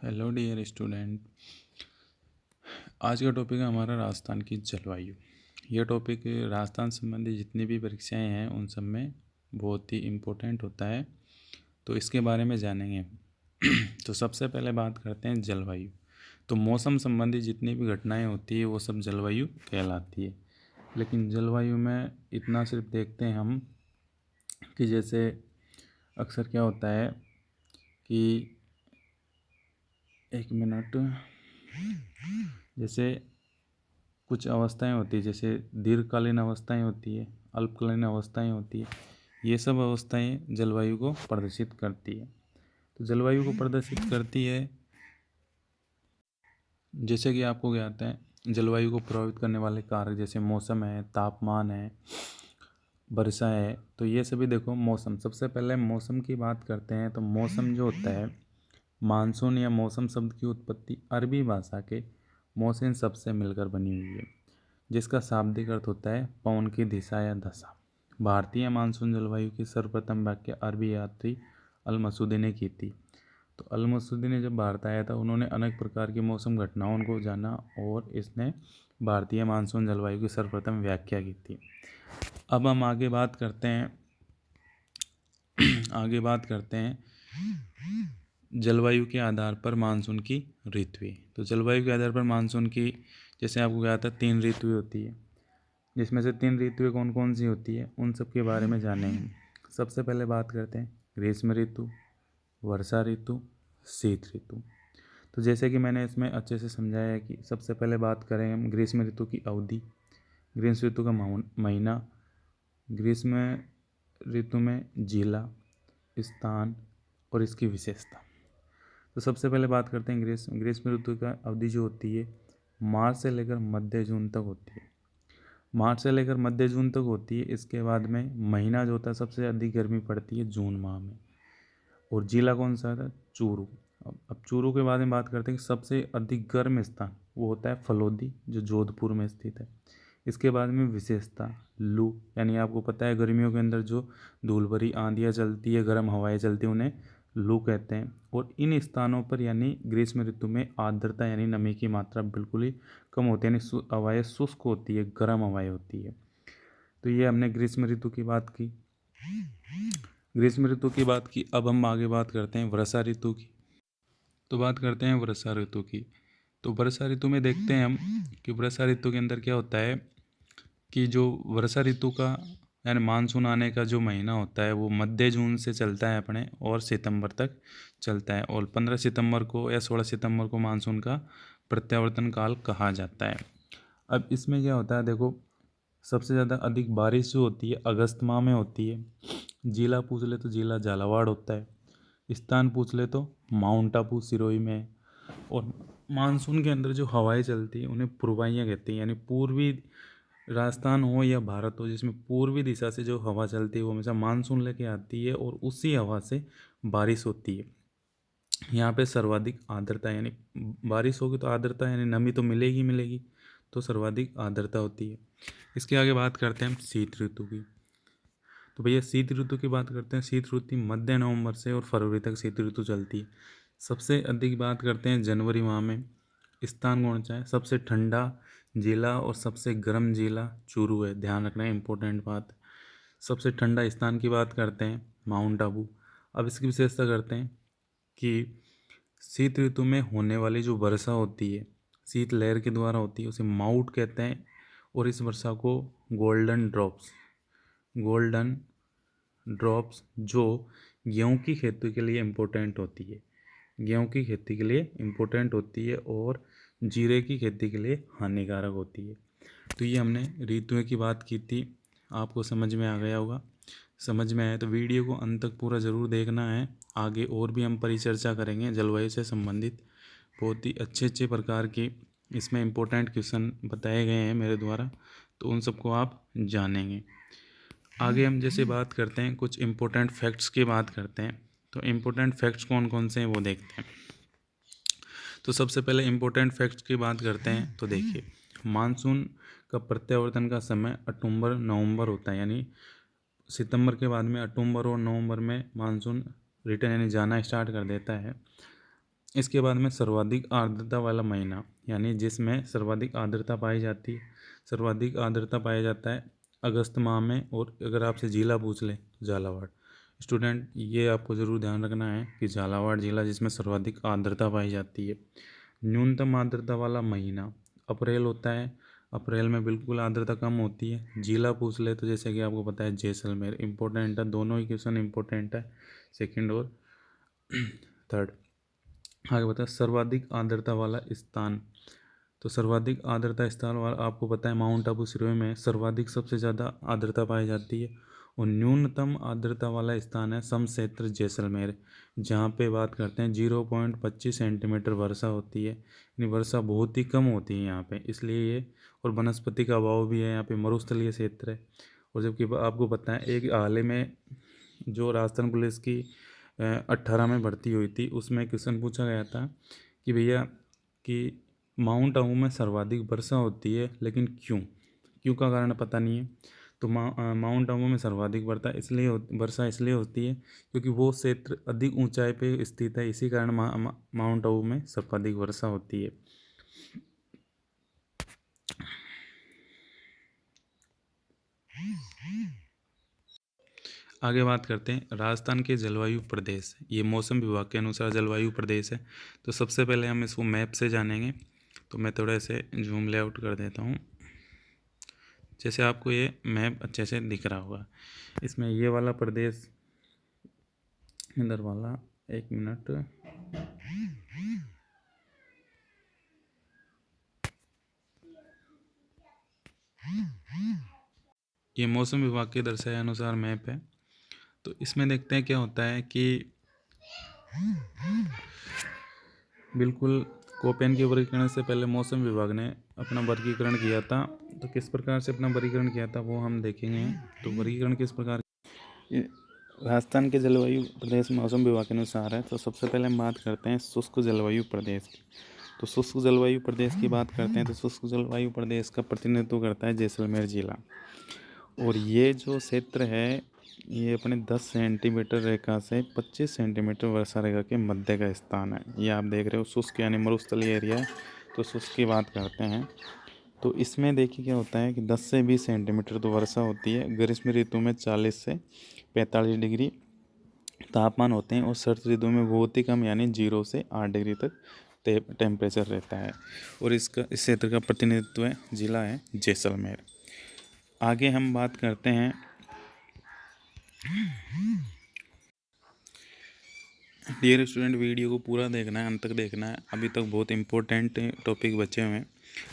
Hello dear student. आज का topic है हमारा राजस्थान की जलवायु। यह टॉपिक राजस्थान संबंधी जितनी भी परीक्षाएं हैं उन सब में बहुत ही इम्पोर्टेंट होता है, तो इसके बारे में जानेंगे। तो सबसे पहले बात करते हैं जलवायु। तो मौसम संबंधी जितनी भी घटनाएं होती है वो सब जलवायु कहलाती है। लेकिन जलवायु में इतना सिर्फ देखते हैं हम कि जैसे अक्सर क्या होता है कि एक मिनट, जैसे कुछ अवस्थाएं होती है, जैसे दीर्घकालीन अवस्थाएं होती है, अल्पकालीन अवस्थाएं होती है। ये सब अवस्थाएं जलवायु को प्रदर्शित करती है। तो जलवायु को प्रदर्शित करती है, जैसे कि आपको क्या आता है, जलवायु को प्रभावित करने वाले कारक जैसे मौसम है, तापमान है, वर्षा है। तो ये सभी देखो मौसम, सबसे पहले मौसम की बात करते हैं। तो मौसम जो होता है, मानसून या मौसम शब्द की उत्पत्ति अरबी भाषा के मौसम शब्द से मिलकर बनी हुई है, जिसका शाब्दिक अर्थ होता है पवन की दिशा या दशा। भारतीय मानसून जलवायु की सर्वप्रथम व्याख्या अरबी यात्री अल मसूदी ने की थी। तो अल मसूदी ने जब भारत आया था, उन्होंने अनेक प्रकार की मौसम घटनाओं को जाना और इसने भारतीय मानसून जलवायु की सर्वप्रथम व्याख्या की थी। अब हम आगे बात करते हैं जलवायु के आधार पर मानसून की ऋतुएं। तो जलवायु के आधार पर मानसून की, जैसे आपको क्या था, 3 ऋतुएं होती है, जिसमें से 3 ऋतुएं कौन कौन सी होती है उन सब के बारे में जानेंगे। सबसे पहले बात करते हैं ग्रीष्म ऋतु, वर्षा ऋतु, शीत ऋतु। तो जैसे कि मैंने इसमें अच्छे से समझाया है कि सबसे पहले बात करें हम ग्रीष्म ऋतु की अवधि, ग्रीष्म ऋतु का महीना, ग्रीष्म ऋतु में जिला, स्थान और इसकी विशेषता। तो सबसे पहले बात करते हैं ग्रीष्म ऋतु का अवधि जो होती है मार्च से लेकर मध्य जून तक होती है। मार्च से लेकर मध्य जून तक होती है। इसके बाद में महीना जो होता है, सबसे अधिक गर्मी पड़ती है जून माह में। और जिला कौन सा था? चूरू। अब चूरू के बारे में बात करते हैं कि सबसे अधिक गर्म स्थान वो होता है फलोदी, जो जोधपुर में स्थित है। इसके बाद में विशेषता लू, यानी आपको पता है गर्मियों के अंदर जो धूल भरी आंधियाँ चलती है, गर्म हवाएं चलती हैं, उन्हें लू कहते हैं। और इन स्थानों पर यानी ग्रीष्म ऋतु में आर्द्रता यानी नमी की मात्रा बिल्कुल ही कम होती है, यानी हवाएं शुष्क होती है, गर्म हवाएं होती है। तो ये हमने ग्रीष्म ऋतु की बात की। अब हम आगे बात करते हैं वर्षा ऋतु की। तो बात करते हैं वर्षा ऋतु की। तो वर्षा ऋतु में देखते हैं हम कि वर्षा ऋतु के अंदर क्या होता है कि जो वर्षा ऋतु का यानी मानसून आने का जो महीना होता है वो मध्य जून से चलता है अपने और सितंबर तक चलता है। और 15 सितंबर को या 16 सितंबर को मानसून का प्रत्यावर्तन काल कहा जाता है। अब इसमें क्या होता है, देखो सबसे ज़्यादा अधिक बारिश जो होती है अगस्त माह में होती है। जिला पूछ ले तो जिला झालावाड़ होता है, स्थान पूछ ले तो माउंट आबू सिरोही में। और मानसून के अंदर जो हवाएं चलती हैं उन्हें पूर्वाइयाँ कहते हैं, यानी पूर्वी राजस्थान हो या भारत हो, जिसमें पूर्वी दिशा से जो हवा चलती है वो हमेशा मानसून लेके आती है और उसी हवा से बारिश होती है। यहाँ पे सर्वाधिक आर्द्रता, यानी बारिश होगी तो आर्द्रता यानी नमी तो मिलेगी मिलेगी, तो सर्वाधिक आर्द्रता होती है। इसके आगे बात करते हैं हम शीत ऋतु की। तो भैया शीत ऋतु की बात करते हैं। शीत ऋतु मध्य नवंबर से और फरवरी तक शीत ऋतु चलती है। सबसे अधिक बात करते हैं जनवरी माह में। स्थान कौन सा है? सबसे ठंडा जिला और सबसे गर्म जिला चूरू है, ध्यान रखना है, इंपॉर्टेंट बात। सबसे ठंडा स्थान की बात करते हैं माउंट आबू। अब इसकी विशेषता करते हैं कि शीत ऋतु में होने वाली जो वर्षा होती है शीत लहर के द्वारा होती है, उसे माउट कहते हैं। और इस वर्षा को गोल्डन ड्रॉप्स जो गेहूं की खेती के लिए इम्पोर्टेंट होती है, और जीरे की खेती के लिए हानिकारक होती है। तो ये हमने ऋतुओं की बात की थी, आपको समझ में आ गया होगा। समझ में आया तो वीडियो को अंत तक पूरा ज़रूर देखना है। आगे और भी हम परिचर्चा करेंगे जलवायु से संबंधित, बहुत ही अच्छे अच्छे प्रकार की इसमें इम्पोर्टेंट क्वेश्चन बताए गए हैं मेरे द्वारा, तो उन सबको आप जानेंगे। आगे हम जैसे बात करते हैं कुछ इम्पोर्टेंट फैक्ट्स की बात करते हैं। तो इम्पोर्टेंट फैक्ट्स कौन कौन से हैं वो देखते हैं। तो सबसे पहले इम्पोर्टेंट फैक्ट्स की बात करते हैं। तो देखिए, मानसून का प्रत्यावर्तन का समय अक्टूबर नवंबर होता है, यानी सितंबर के बाद में अक्टूबर और नवंबर में मानसून रिटर्न यानी जाना स्टार्ट कर देता है। इसके बाद में सर्वाधिक आर्द्रता वाला महीना, यानी जिसमें सर्वाधिक आर्द्रता पाई जाती है, सर्वाधिक आर्द्रता पाया जाता है अगस्त माह में। और अगर आपसे जिला पूछ ले तो झालावाड़। स्टूडेंट ये आपको ज़रूर ध्यान रखना है कि झालावाड़ जिला जिसमें सर्वाधिक आर्द्रता पाई जाती है। न्यूनतम आर्द्रता वाला महीना अप्रैल होता है। अप्रैल में बिल्कुल आर्द्रता कम होती है। जिला पूछ ले तो जैसे कि आपको पता है जैसलमेर इंपॉर्टेंट है, दोनों ही क्वेश्चन इंपॉर्टेंट है, सेकंड और थर्ड। आगे बता सर्वाधिक आर्द्रता वाला स्थान। तो सर्वाधिक आर्द्रता स्थान वाला आपको पता है माउंट आबू सिरोही में सर्वाधिक सबसे ज़्यादा आर्द्रता पाई जाती है। और न्यूनतम आर्द्रता वाला स्थान है समक्षेत्र जैसलमेर, जहाँ पे बात करते हैं 0.25 सेंटीमीटर वर्षा होती है, यानी वर्षा बहुत ही कम होती है यहाँ पे, इसलिए ये। और वनस्पति का अभाव भी है यहाँ पे, मरुस्थलीय क्षेत्र है। और जबकि आपको पता है एक हाल ही में जो राजस्थान पुलिस की 18 में भर्ती हुई थी, उसमें क्वेश्चन पूछा गया था कि भैया कि माउंट आबू में सर्वाधिक वर्षा होती है लेकिन क्यों, क्यों का कारण पता नहीं है। तो माउंट आबू में सर्वाधिक वर्षा इसलिए होती है क्योंकि वो क्षेत्र अधिक ऊंचाई पे स्थित है, इसी कारण माउंट आबू में सर्वाधिक वर्षा होती है। आगे बात करते हैं राजस्थान के जलवायु प्रदेश। ये मौसम विभाग के अनुसार जलवायु प्रदेश है। तो सबसे पहले हम इसको मैप से जानेंगे। तो मैं थोड़ा से जूम लेआउट कर देता हूँ, जैसे आपको ये मैप अच्छे से दिख रहा होगा। इसमें ये वाला प्रदेश, इधर वाला, एक मिनट, ये मौसम विभाग के दर्शाए अनुसार मैप है। तो इसमें देखते हैं क्या होता है कि बिल्कुल कोपेन के वर्गीकरण से पहले मौसम विभाग ने अपना वर्गीकरण किया था। तो किस प्रकार से अपना वर्गीकरण किया था वो हम देखेंगे। तो वर्गीकरण किस प्रकार, राजस्थान के जलवायु प्रदेश मौसम विभाग के अनुसार है। तो सबसे पहले हम बात करते हैं शुष्क जलवायु प्रदेश की। तो शुष्क जलवायु प्रदेश की बात करते हैं तो शुष्क जलवायु प्रदेश का प्रतिनिधित्व करता है जैसलमेर जिला। और ये जो क्षेत्र है ये अपने 10 सेंटीमीटर रेखा से 25 सेंटीमीटर वर्षा रेखा के मध्य का स्थान है। ये आप देख रहे हो शुष्क यानी मरुस्थलीय एरिया है। तो शुष्क की बात करते हैं तो इसमें देखिए क्या होता है कि 10 से 20 सेंटीमीटर तो वर्षा होती है। ग्रीष्म ऋतु में 40 से 45 डिग्री तापमान होते हैं और शरद ऋतु में बहुत ही कम यानी 0 से 8 डिग्री तक टेम्परेचर रहता है। और इस क्षेत्र का प्रतिनिधित्व जिला है जैसलमेर। आगे हम बात करते हैं डियर स्टूडेंट, वीडियो को पूरा देखना है, अंत तक देखना है, अभी तक बहुत इंपॉर्टेंट टॉपिक बचे हुए हैं।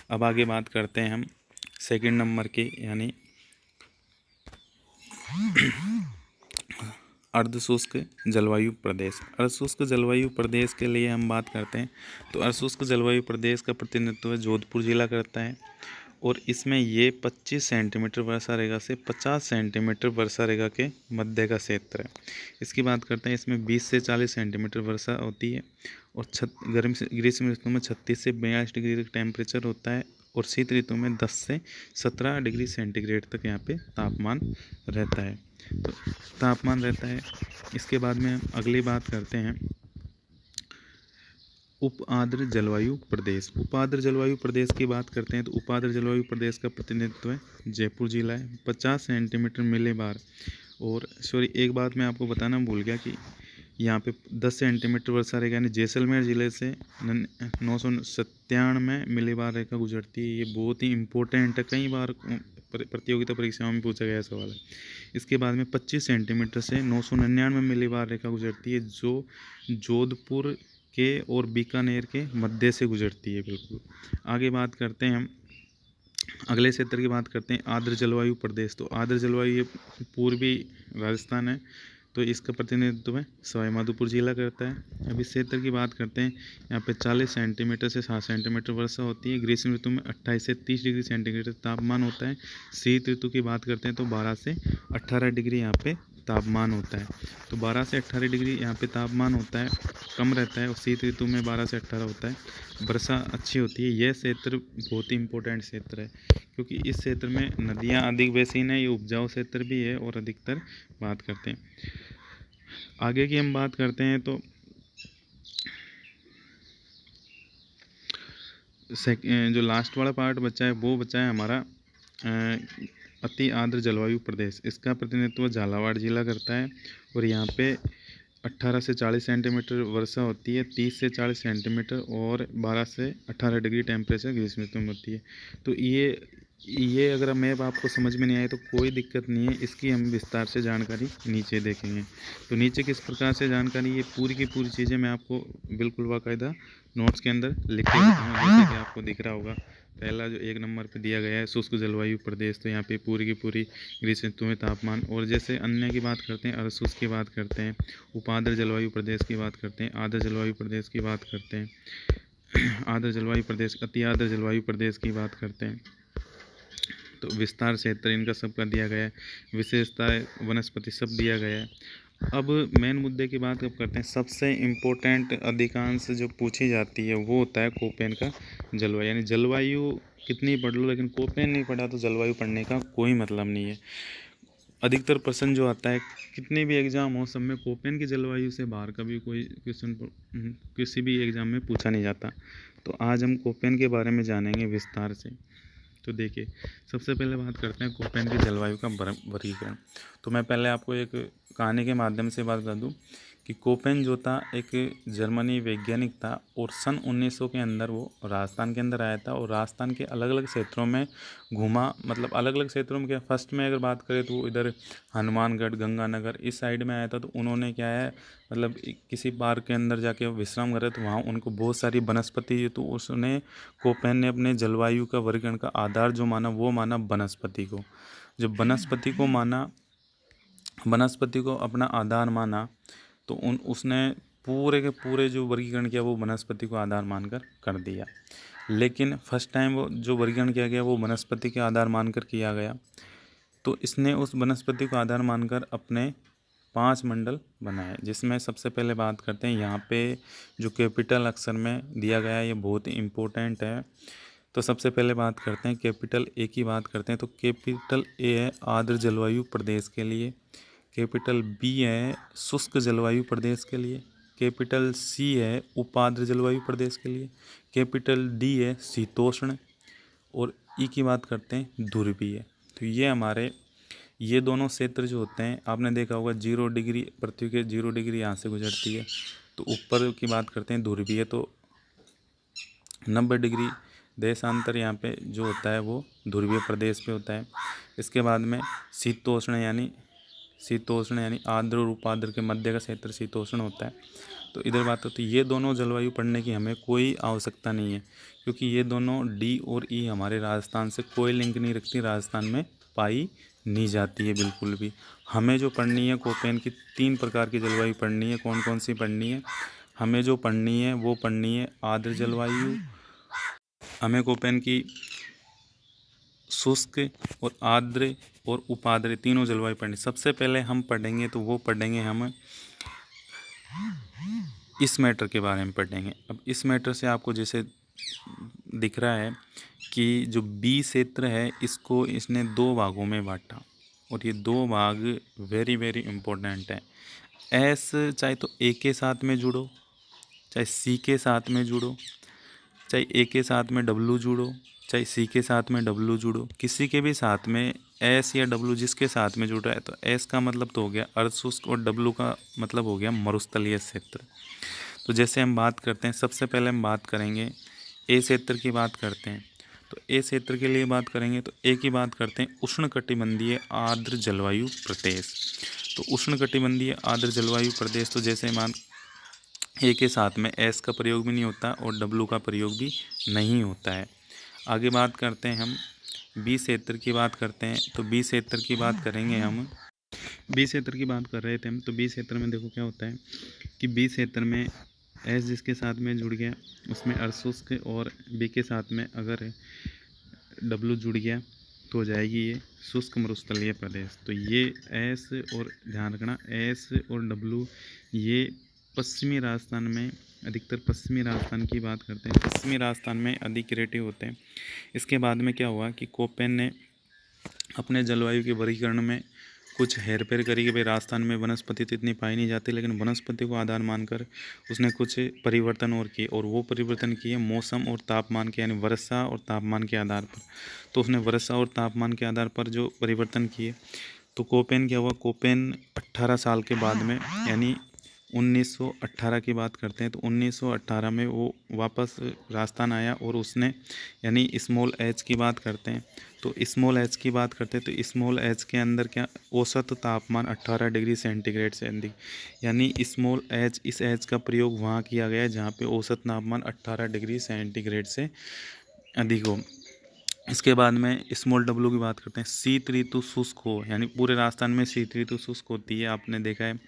अब आगे बात करते हैं हम सेकंड नंबर की, यानी अर्धशुष्क जलवायु प्रदेश। अर्धशुष्क जलवायु प्रदेश के लिए हम बात करते हैं तो अर्धशुष्क जलवायु प्रदेश का प्रतिनिधित्व जोधपुर जिला करता है। और इसमें ये 25 सेंटीमीटर वर्षा रेखा से 50 सेंटीमीटर वर्षा रेखा के मध्य का क्षेत्र है। इसकी बात करते हैं, इसमें 20 से 40 सेंटीमीटर वर्षा होती है। और ग्रीष्म ऋतु में 36 से 42 डिग्री तक टेम्परेचर होता है। और शीत ऋतु में 10 से 17 डिग्री सेंटीग्रेड तक यहाँ पे तापमान रहता है। तो तापमान रहता है। इसके बाद में हम अगली बात करते हैं उप आर्द्र जलवायु प्रदेश। उप आर्द्र जलवायु प्रदेश की बात करते हैं तो उप आर्द्र जलवायु प्रदेश का प्रतिनिधित्व जयपुर जिला है। 50 सेंटीमीटर मिलीबार। और सॉरी, एक बात मैं आपको बताना भूल गया कि यहाँ पे 10 सेंटीमीटर वर्षा रेखा यानी जैसलमेर ज़िले से 997 मिलीबार रेखा गुजरती है। ये बहुत ही इम्पोर्टेंट है, कई बार प्रतियोगिता परीक्षाओं में पूछा गया सवाल है। इसके बाद में 25 सेंटीमीटर से 999 मिलीबार रेखा गुजरती है, जो जोधपुर के और बीकानेर के मध्य से गुजरती है। बिल्कुल। आगे बात करते हैं हम अगले क्षेत्र की बात करते हैं आर्द्र जलवायु प्रदेश। तो आर्द्र जलवायु ये पूर्वी राजस्थान है। तो इसका प्रतिनिधित्व है सवाई माधोपुर जिला करता है। अब इस क्षेत्र की बात करते हैं, यहाँ पे 40 सेंटीमीटर से 60 सेंटीमीटर वर्षा होती है। ग्रीष्म ऋतु में 28 से 30 डिग्री सेंटीग्रेड तापमान होता है। शीत ऋतु की बात करते हैं तो 12 से 18 डिग्री यहाँ पे तापमान होता है। तो 12 से 18 डिग्री यहाँ पे तापमान होता है, कम रहता है। और शीत ऋतु में 12 से 18 होता है। वर्षा अच्छी होती है। यह क्षेत्र बहुत ही इम्पोर्टेंट क्षेत्र है क्योंकि इस क्षेत्र में नदियाँ अधिक बेसिन है, ये उपजाऊ क्षेत्र भी है। और अधिकतर बात करते हैं आगे की हम बात करते हैं तो जो लास्ट वाला पार्ट बचा है वो बचा है हमारा अति आर्द्र जलवायु प्रदेश। इसका प्रतिनिधित्व झालावाड़ जिला करता है और यहाँ पे 18 से 40 सेंटीमीटर वर्षा होती है, 30 से 40 सेंटीमीटर और 12 से 18 डिग्री टेम्परेचर ग्रीष्म ऋतु में होती है। तो ये अगर मैप आपको समझ में नहीं आए तो कोई दिक्कत नहीं है, इसकी हम विस्तार से जानकारी नीचे देखेंगे। तो नीचे किस प्रकार से जानकारी, ये पूरी की पूरी चीज़ें मैं आपको बिल्कुल बाकायदा नोट्स के अंदर लिख के बताऊँगा। जैसे कि आपको दिख रहा होगा, पहला जो 1 नंबर पे दिया गया है शुष्क जलवायु प्रदेश, तो यहाँ पे पूरी की पूरी ग्रीष्म ऋतु में तापमान। और जैसे अन्य की बात करते हैं, अर्धशुष्क की बात करते हैं, उपाद्र जलवायु प्रदेश की बात करते हैं, आर्द्र जलवायु प्रदेश की बात करते हैं, आर्द्र जलवायु प्रदेश, अति आर्द्र जलवायु प्रदेश की बात करते हैं। तो विस्तार क्षेत्र इनका सबका दिया गया है, विशेषता वनस्पति सब दिया गया है। अब मेन मुद्दे की बात अब करते हैं। सबसे इम्पोर्टेंट अधिकांश जो पूछी जाती है वो होता है कोपेन का जलवायु, यानी जलवायु कितनी पढ़ लो लेकिन कोपेन नहीं पढ़ा तो जलवायु पढ़ने का कोई मतलब नहीं है। अधिकतर प्रश्न जो आता है कितने भी एग्जाम हो सब में कोपेन की जलवायु से बाहर का भी कोई क्वेश्चन किसी भी एग्जाम में पूछा नहीं जाता। तो आज हम कोपेन के बारे में जानेंगे विस्तार से। तो देखिए, सबसे पहले बात करते हैं कोपेन की जलवायु का वर्गीकरण। तो मैं पहले आपको एक कहानी के माध्यम से बात कर दूं कि कोपेन जो था एक जर्मनी वैज्ञानिक था और सन 1900 के अंदर वो राजस्थान के अंदर आया था और राजस्थान के अलग अलग क्षेत्रों में घूमा। मतलब अलग अलग क्षेत्रों में क्या, फर्स्ट में अगर बात करें तो वो इधर हनुमानगढ़ गंगानगर इस साइड में आया था। तो उन्होंने क्या है, मतलब किसी पार्क के अंदर जाके विश्राम करे तो वहाँ उनको बहुत सारी वनस्पति, तो उसने कोपेन ने अपने जलवायु का वर्गीकरण का आधार जो माना वो माना वनस्पति को। जब वनस्पति को अपना आधार माना तो उसने पूरे के पूरे जो वर्गीकरण किया वो वनस्पति को आधार मानकर कर दिया। लेकिन फर्स्ट टाइम वो जो वर्गीकरण किया गया वो वनस्पति के आधार मानकर किया गया। तो इसने उस वनस्पति को आधार मानकर अपने 5 मंडल बनाए, जिसमें सबसे पहले बात करते हैं यहाँ पे जो कैपिटल अक्षर में दिया गया है ये बहुत ही इम्पोर्टेंट है। तो सबसे पहले बात करते हैं कैपिटल ए की बात करते हैं। तो कैपिटल ए है आर्द्र जलवायु प्रदेश के लिए, कैपिटल बी है शुष्क जलवायु प्रदेश के लिए, कैपिटल सी है उपाद्र जलवायु प्रदेश के लिए, कैपिटल डी है शीतोष्ण और ई की बात करते हैं ध्रुवीय। तो ये दोनों क्षेत्र जो होते हैं, आपने देखा होगा 0 डिग्री पृथ्वी के 0 डिग्री यहाँ से गुजरती है। तो ऊपर की बात करते हैं ध्रुवीय, तो 90 डिग्री देशांतर यहाँ पे जो होता है वो ध्रुवीय प्रदेश पे होता है। इसके बाद में शीतोष्ण यानी आर्द्र और उपाद्र के मध्य का क्षेत्र शीतोष्ण होता है। तो इधर बात होती है, ये दोनों जलवायु पढ़ने की हमें कोई आवश्यकता नहीं है क्योंकि ये दोनों डी और ई हमारे राजस्थान से कोई लिंक नहीं रखती, राजस्थान में पाई नहीं जाती है बिल्कुल भी। हमें जो पढ़नी है कोपेन की 3 प्रकार की जलवायु पढ़नी है। कौन कौन सी पढ़नी है? हमें जो पढ़नी है वो पढ़नी है आर्द्र जलवायु, हमें कोपेन की शुष्क और आर्द्र और उपाद्र तीनों जलवायु पढ़नी। सबसे पहले हम पढ़ेंगे तो वो पढ़ेंगे हम इस मैटर के बारे में पढ़ेंगे। अब इस मैटर से आपको जैसे दिख रहा है कि जो बी क्षेत्र है इसको इसने 2 भागों में बांटा और ये 2 भाग वेरी वेरी इम्पोर्टेंट है। एस चाहे तो ए के साथ में जुड़ो, चाहे सी के साथ में जुड़ो, चाहे ए के साथ में डब्लू जुड़ो, चाहे सी के साथ में डब्लू जुड़ो, किसी के भी साथ में एस या डब्लू जिसके साथ में जुड़ रहा है। तो एस का मतलब तो हो गया अर्धशुष्क और डब्लू का मतलब हो गया मरुस्थलीय क्षेत्र। तो जैसे हम बात करते हैं, सबसे पहले हम बात करेंगे ए क्षेत्र की बात करते हैं। तो ए क्षेत्र के लिए बात करेंगे तो ए की बात करते हैं उष्णकटिबंधीय आर्द्र जलवायु प्रदेश। तो उष्णकटिबंधीय आर्द्र जलवायु प्रदेश, तो जैसे मान ए के साथ में एस का प्रयोग भी नहीं होता और डब्लू का प्रयोग भी नहीं होता है। आगे बात करते हैं हम बी क्षेत्र की बात करते हैं। तो बी क्षेत्र की बात करेंगे हम, बी क्षेत्र की बात कर रहे थे हम। तो बी क्षेत्र में देखो क्या होता है कि बी क्षेत्र में एस जिसके साथ में जुड़ गया उसमें अर्धशुष्क और बी के साथ में अगर डब्लू जुड़ गया तो हो जाएगी ये शुष्क मरुस्थलीय प्रदेश। तो ये एस और ध्यान रखना एस और डब्लू ये पश्चिमी राजस्थान में, अधिकतर पश्चिमी राजस्थान की बात करते हैं, पश्चिमी राजस्थान में अधिक रेटिव होते हैं। इसके बाद में क्या हुआ कि कोपेन ने अपने जलवायु के वर्गीकरण में कुछ हेर फेर करी कि भाई राजस्थान में वनस्पति तो इतनी पाई नहीं जाती, लेकिन वनस्पति को आधार मानकर उसने कुछ परिवर्तन और किए, और वो परिवर्तन किए मौसम और तापमान के, यानी वर्षा और तापमान के आधार पर। तो उसने वर्षा और तापमान के आधार पर जो परिवर्तन किए, तो कोपेन क्या हुआ, कोपेन 18 साल के बाद में, यानी 1918 की बात करते हैं, तो 1918 में वो वापस राजस्थान आया, और उसने, यानी स्मॉल एच की बात करते हैं, तो स्मॉल एच की बात करते हैं, तो स्मॉल एच के अंदर क्या, औसत तापमान 18 डिग्री सेंटीग्रेड से अधिक, यानी स्मॉल एच, इस एच का प्रयोग वहाँ किया गया है जहाँ पे औसत तापमान 18 डिग्री सेंटीग्रेड से अधिक हो। इसके बाद में स्मॉल डब्लू की बात करते हैं, शीत ऋतु शुष्क हो, यानी पूरे राजस्थान में शीत ऋतु शुष्क होती है, आपने देखा है।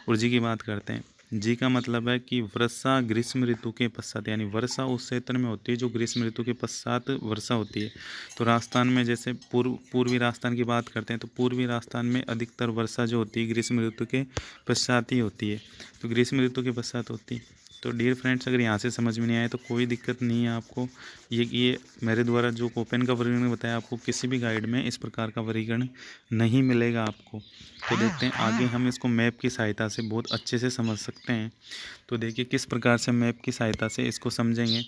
और जी की बात करते हैं, जी का मतलब है कि वर्षा ग्रीष्म ऋतु के पश्चात, यानी वर्षा उस क्षेत्र में होती है जो ग्रीष्म ऋतु के पश्चात वर्षा होती है। तो राजस्थान में जैसे पूर्वी राजस्थान की बात करते हैं, तो पूर्वी राजस्थान में अधिकतर वर्षा जो होती है ग्रीष्म ऋतु के पश्चात ही होती है, तो ग्रीष्म ऋतु के पश्चात होती है। तो डियर फ्रेंड्स, अगर यहाँ से समझ में नहीं आए तो कोई दिक्कत नहीं है आपको, ये मेरे द्वारा जो कोपेन का वर्गीकरण बताया, आपको किसी भी गाइड में इस प्रकार का वर्गीकरण नहीं मिलेगा आपको। तो देखते हैं आगे हम इसको मैप की सहायता से बहुत अच्छे से समझ सकते हैं। तो देखिए किस प्रकार से मैप की सहायता से इसको समझेंगे।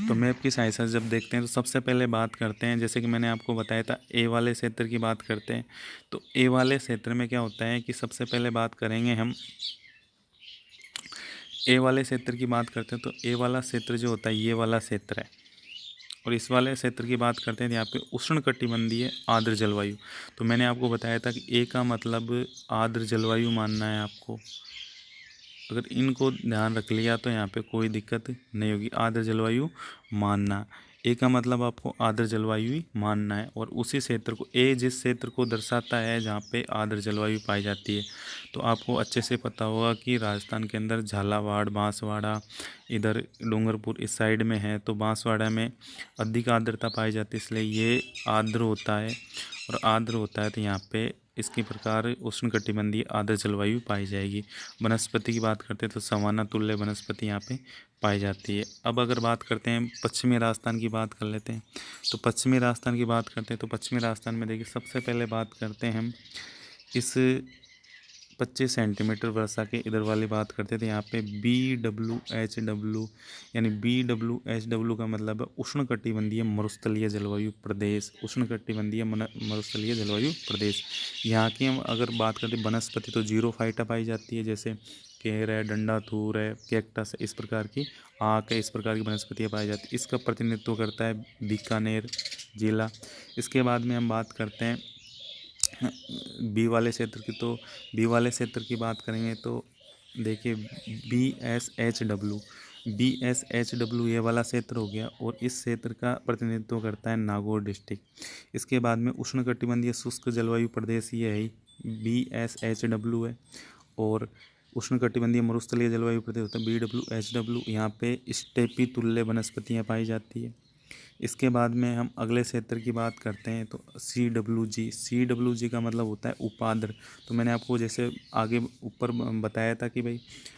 तो मैप की सहायता से जब देखते हैं, तो सबसे पहले बात करते हैं, जैसे कि मैंने आपको बताया था, ए वाले क्षेत्र की बात करते हैं। तो ए वाले क्षेत्र में क्या होता है कि सबसे पहले बात करेंगे हम ए वाले क्षेत्र की बात करते हैं, तो ए वाला क्षेत्र जो होता है ये वाला क्षेत्र है, और इस वाले क्षेत्र की बात करते हैं तो यहाँ पे उष्णकटिबंधीय आर्द्र जलवायु। तो मैंने आपको बताया था कि ए का मतलब आर्द्र जलवायु मानना है आपको। अगर इनको ध्यान रख लिया तो यहाँ पे कोई दिक्कत नहीं होगी, आर्द्र जलवायु मानना। ए का मतलब आपको आर्द्र जलवायु ही मानना है, और उसी क्षेत्र को, ए जिस क्षेत्र को दर्शाता है जहाँ पे आर्द्र जलवायु पाई जाती है। तो आपको अच्छे से पता होगा कि राजस्थान के अंदर झालावाड़, बांसवाड़ा, इधर डूंगरपुर इस साइड में है, तो बांसवाड़ा में अधिक आर्द्रता पाई जाती है, इसलिए ये आर्द्र होता है। और आर्द्र होता है तो यहाँ पे इसकी प्रकार उष्णकटिबंधीय आर्द्र जलवायु पाई जाएगी। वनस्पति की बात करते हैं तो सवाना तुल्य वनस्पति यहाँ पे पाई जाती है। अब अगर बात करते हैं पश्चिमी राजस्थान की बात कर लेते हैं, तो पश्चिमी राजस्थान की बात करते हैं, तो पश्चिमी राजस्थान में देखिए सबसे पहले बात करते हैं हम इस 25 सेंटीमीटर वर्षा के इधर वाली बात करते थे, यहाँ पे BWHW, यानी BWHW का मतलब है उष्णकटिबंधीय मरुस्थलीय जलवायु प्रदेश, उष्णकटिबंधीय मरुस्थलीय जलवायु प्रदेश। यहाँ की हम अगर बात करते हैं वनस्पति, तो जीरोफाइटा पाई जाती है, जैसे केर है, डंडा थूर है, कैक्टस है, इस प्रकार की आक है, इस प्रकार की वनस्पतियाँ पाई जाती है। इसका प्रतिनिधित्व करता है बीकानेर जिला। इसके बाद में हम बात करते हैं बी वाले क्षेत्र की, तो बी वाले क्षेत्र की बात करेंगे तो देखिए BSHW ये वाला क्षेत्र हो गया, और इस क्षेत्र का प्रतिनिधित्व करता है नागौर डिस्ट्रिक्ट। इसके बाद में उष्णकटिबंधीय शुष्क जलवायु प्रदेश ये है BSHW है, और उष्णकटिबंधीय मरुस्थलीय जलवायु प्रदेश होता है BWHW। यहाँ पे स्टेपी तुल्य वनस्पतियाँ पाई जाती है। इसके बाद में हम अगले क्षेत्र की बात करते हैं, तो CWG का मतलब होता है उपाद्र। तो मैंने आपको जैसे आगे ऊपर बताया था कि भाई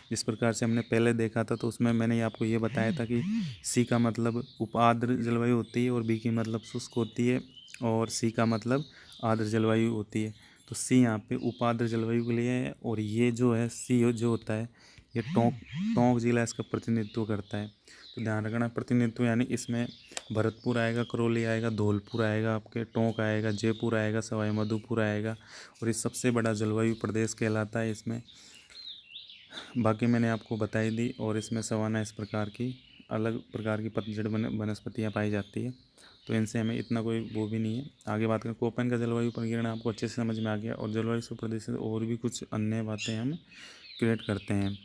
जिस प्रकार से हमने पहले देखा था, तो उसमें मैंने आपको ये बताया था कि सी का मतलब उपाद्र जलवायु होती है, और बी की मतलब शुष्क होती है, और सी का मतलब आर्द्र जलवायु होती है। तो सी यहाँ पे उपाद्र जलवायु के लिए है, और ये जो है सी जो होता है ये टोंक जिला इसका प्रतिनिधित्व करता है। तो ध्यान रखना प्रतिनिधित्व, यानी इसमें भरतपुर आएगा, करौली आएगा, धौलपुर आएगा, आपके टोंक आएगा, जयपुर आएगा, सवाई माधोपुर आएगा, और ये सबसे बड़ा जलवायु प्रदेश कहलाता है इसमें। बाकी मैंने आपको बताई दी, और इसमें सवाना इस प्रकार की अलग प्रकार की पतझड़ वनस्पतियाँ पाई जाती है, तो इनसे हमें इतना कोई वो भी नहीं है। आगे बात करें कोपेन का जलवायु वर्गीकरण, आपको अच्छे से समझ में आ गया, और जलवायु से प्रदेश से और भी कुछ अन्य बातें हम क्रिएट करते हैं।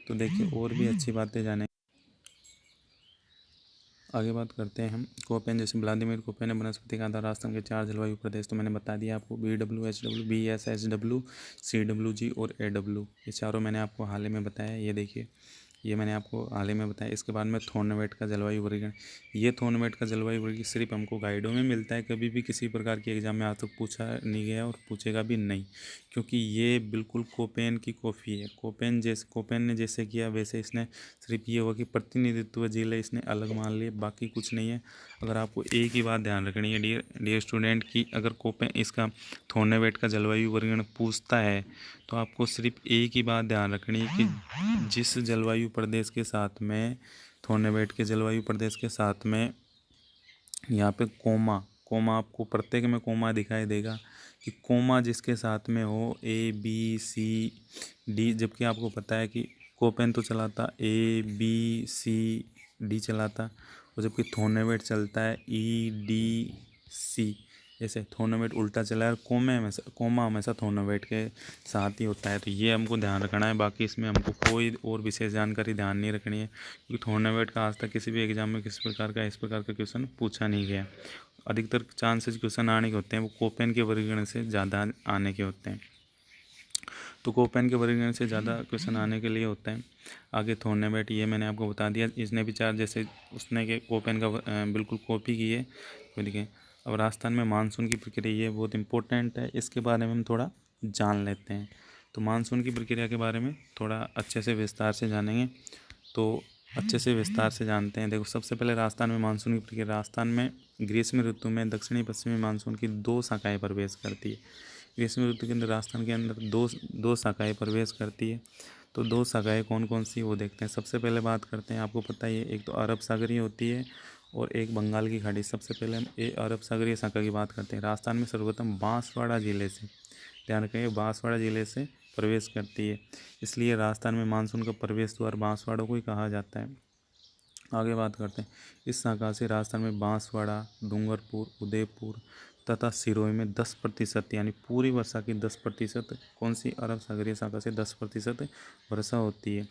तो देखिए और भी अच्छी बातें जाने, आगे बात करते हैं हम कोपेन, जैसे व्लादिमीर कोपेन वनस्पति का आधार राजस्थान के 4 जलवायु प्रदेश, तो मैंने बता दिया आपको BWHW, BSHW, CWG और AW, ये चारों मैंने आपको हाल ही में बताया। ये देखिए ये मैंने आपको हाल ही में बताया। इसके बाद में थोर्नवेट का जलवायु वर्गीकरण। ये थोर्नवेट का जलवायु वर्गीकरण सिर्फ हमको गाइडों में मिलता है, कभी भी किसी प्रकार की एग्जाम में आज तक पूछा नहीं गया और पूछेगा भी नहीं, क्योंकि ये बिल्कुल कोपेन की कॉपी है। कोपेन ने जैसे किया वैसे इसने सिर्फ ये हुआ कि प्रतिनिधित्व जिले इसने अलग मान लिए, बाकी कुछ नहीं है। अगर आपको एक ही बात ध्यान रखनी है डियर स्टूडेंट की, अगर कोपेन इसका थोर्नवेट का जलवायु वर्गीकरण पूछता है तो आपको सिर्फ एक ही बात ध्यान रखनी है कि जिस जलवायु प्रदेश के साथ में थोर्नवेट के जलवायु प्रदेश के साथ में यहाँ पे कोमा आपको प्रत्येक में कोमा दिखाई देगा कि कोमा जिसके साथ में हो ABCD, जबकि आपको पता है कि कोपेन तो चलाता ABCD चलाता, और जबकि थोर्नवेट चलता है EDC। जैसे थोर्नवेट उल्टा चला है, कोमा हमेशा थोर्नवेट के साथ ही होता है। तो ये हमको ध्यान रखना है, बाकी इसमें हमको कोई और विशेष जानकारी ध्यान नहीं रखनी है, क्योंकि थोर्नवेट का आज तक किसी भी एग्जाम में किसी प्रकार का इस प्रकार का क्वेश्चन पूछा नहीं गया। अधिकतर चांसेस क्वेश्चन आने के होते हैं वो कोपेन के वर्गीकरण से ज़्यादा आने के होते हैं। तो कोपेन के वर्गीकरण से ज़्यादा क्वेश्चन आने के लिए होता है। आगे थोर्नवेट ये मैंने आपको बता दिया, इसने भी चार जैसे उसने के कोपेन का बिल्कुल कॉपी की है। तो देखिए अब राजस्थान में मानसून की प्रक्रिया ये बहुत इंपॉर्टेंट है, इसके बारे में हम थोड़ा जान लेते हैं। तो मानसून की प्रक्रिया के बारे में थोड़ा अच्छे से विस्तार से जानेंगे, तो अच्छे से विस्तार से जानते हैं। देखो सबसे पहले राजस्थान में मानसून की प्रक्रिया। राजस्थान में ग्रीष्म ऋतु में दक्षिणी पश्चिमी मानसून की 2 शाखाएं प्रवेश करती है। ग्रीष्म ऋतु के अंदर राजस्थान के अंदर दो शाखाएं प्रवेश करती है। तो 2 शाखाएं कौन कौन सी वो देखते हैं। सबसे पहले बात करते हैं, आपको पता ही है, एक तो अरब सागरीय होती है और एक बंगाल की खाड़ी। सबसे पहले हम अरब सागरीय शाखा की बात करते हैं। राजस्थान में सर्वप्रथम बांसवाड़ा जिले से, ध्यान रखें, बांसवाड़ा जिले से प्रवेश करती है, इसलिए राजस्थान में मानसून का प्रवेश द्वार बांसवाड़ा को ही कहा जाता है। आगे बात करते हैं, इस शाखा से राजस्थान में बांसवाड़ा, डूंगरपुर, उदयपुर तथा सिरोही में 10% यानी पूरी वर्षा की 10%, कौन सी अरब सागरीय शाखा से 10% वर्षा होती है।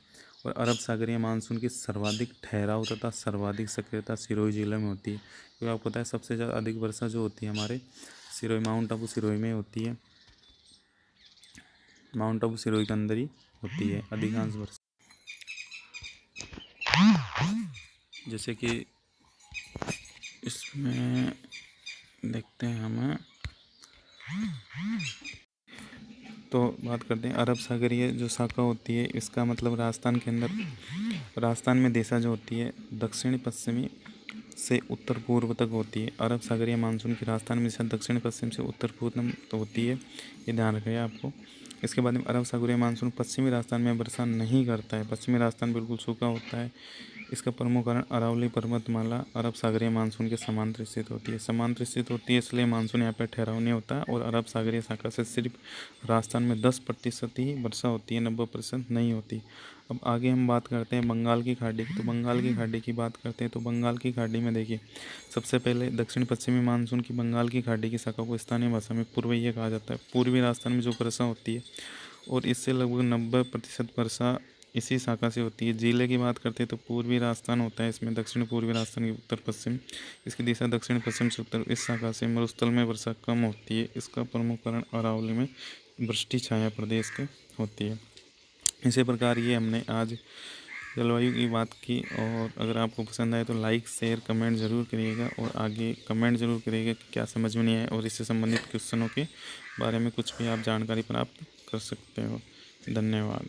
और अरब सागरीय मानसून की सर्वाधिक ठहराव तथा सर्वाधिक सक्रियता सिरोही जिले में होती है, क्योंकि आपको पता है सबसे ज़्यादा अधिक वर्षा जो होती है हमारे सिरोही, माउंट आबू सिरोही में होती है। माउंट आबू सिरोही के अंदर ही होती है अधिकांश वर्षा। जैसे कि इसमें देखते हैं हम, तो बात करते हैं अरब सागरीय जो शाखा होती है, इसका मतलब राजस्थान के अंदर, राजस्थान में दिशा जो होती है दक्षिणी पश्चिमी से उत्तर पूर्व तक होती है। अरब सागरीय मानसून की राजस्थान में दिशा दक्षिण पश्चिम से उत्तर पूर्व तो होती है, ये ध्यान रखें आपको। इसके बाद में अरब सागरीय मानसून पश्चिमी राजस्थान में वर्षा नहीं करता है, पश्चिमी राजस्थान बिल्कुल सूखा होता है। इसका प्रमुख कारण अरावली पर्वतमाला अरब सागरीय मानसून के समांतर स्थित होती है, समांतर स्थित होती है, इसलिए मानसून यहाँ पर ठहराव नहीं होता है। और अरब सागरीय शाखा से सिर्फ राजस्थान में 10% ही वर्षा होती है, 90% नहीं होती। अब आगे हम बात करते हैं बंगाल की खाड़ी की। तो बंगाल की खाड़ी की बात करते हैं, तो बंगाल की खाड़ी में देखिए सबसे पहले दक्षिण पश्चिमी मानसून की बंगाल की खाड़ी की शाखा को स्थानीय भाषा में पूर्वीय कहा जाता है। पूर्वी राजस्थान में जो वर्षा होती है और इससे लगभग 90% वर्षा इसी शाखा से होती है। जिले की बात करते हैं तो पूर्वी राजस्थान होता है, इसमें दक्षिण पूर्वी राजस्थान की उत्तर पश्चिम, इसकी दिशा दक्षिण पश्चिम से उत्तर। इस शाखा से मरुस्थल में वर्षा कम होती है, इसका प्रमुख कारण अरावली में वृष्टि छाया प्रदेश के होती है। इसी प्रकार ये हमने आज जलवायु की बात की, और अगर आपको पसंद आए तो लाइक शेयर कमेंट ज़रूर करिएगा, और आगे कमेंट ज़रूर करिएगा कि क्या समझ में नहीं आया, और इससे संबंधित क्वेश्चनों के बारे में कुछ भी आप जानकारी प्राप्त कर सकते हो। धन्यवाद।